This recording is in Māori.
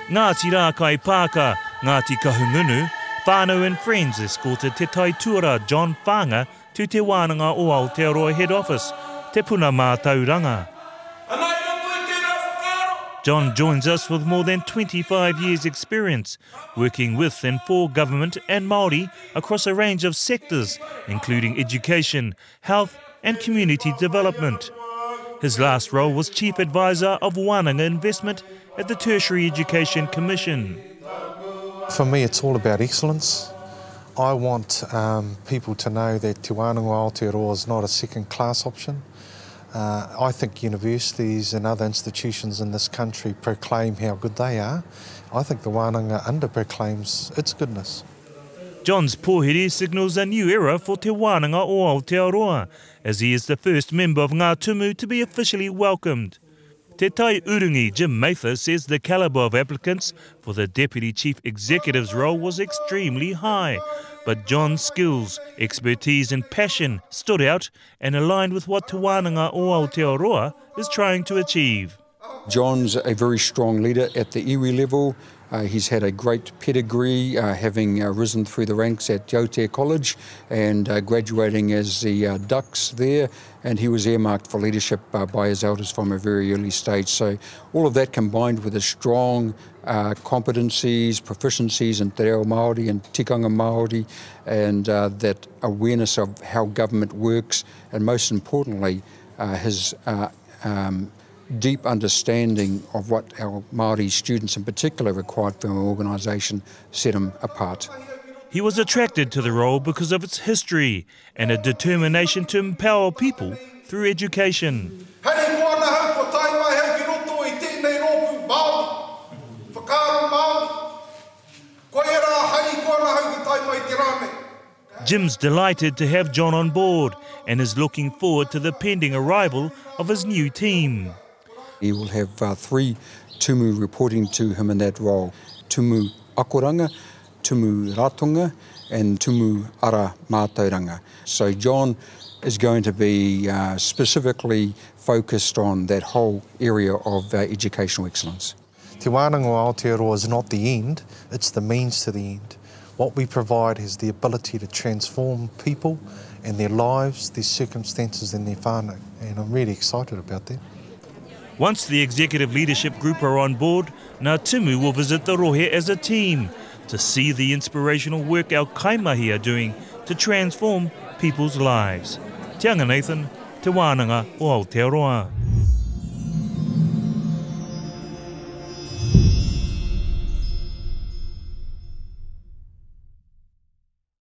Ngāti rā kai pāka, Ngāti Kahungunu, whānau and friends escorted te Taituarā John Whaanga to te Wānanga o Aotearoa head office, te puna mā Tauranga. John joins us with more than 25 years' experience, working with and for government and Māori across a range of sectors, including education, health and community development. His last role was Chief Advisor of Whaanga Investment at the Tertiary Education Commission. For me, it's all about excellence. I want people to know that Te Wānanga Aotearoa is not a second-class option. I think universities and other institutions in this country proclaim how good they are. I think the Wānanga under-proclaims its goodness. John's Pōhiri signals a new era for Te Wānanga o Aotearoa, as he is the first member of Ngā Tumu to be officially welcomed. Te Tai Urungi Jim Mather says the calibre of applicants for the Deputy Chief Executive's role was extremely high, but John's skills, expertise and passion stood out and aligned with what Te Wānanga o Aotearoa is trying to achieve. John's a very strong leader at the iwi level. He's had a great pedigree, having risen through the ranks at Te Aotea College and graduating as the Dux there, and he was earmarked for leadership by his elders from a very early stage. So all of that combined with his strong competencies, proficiencies in te reo Māori and tikanga Māori, and that awareness of how government works, and most importantly his deep understanding of what our Māori students in particular required from our organisation set him apart. He was attracted to the role because of its history and a determination to empower people through education. Jim's delighted to have John on board and is looking forward to the pending arrival of his new team. He will have 3 tumu reporting to him in that role: tumu akoranga, tumu ratonga and tumu ara mātauranga. So John is going to be specifically focused on that whole area of educational excellence. Te Wānanga o Aotearoa is not the end, it's the means to the end. What we provide is the ability to transform people and their lives, their circumstances and their whānau, and I'm really excited about that. Once the executive leadership group are on board, Ngā Tumu will visit the rohe as a team to see the inspirational work our kaimahi are doing to transform people's lives. Te anga Nathan, Te Wānanga o Aotearoa.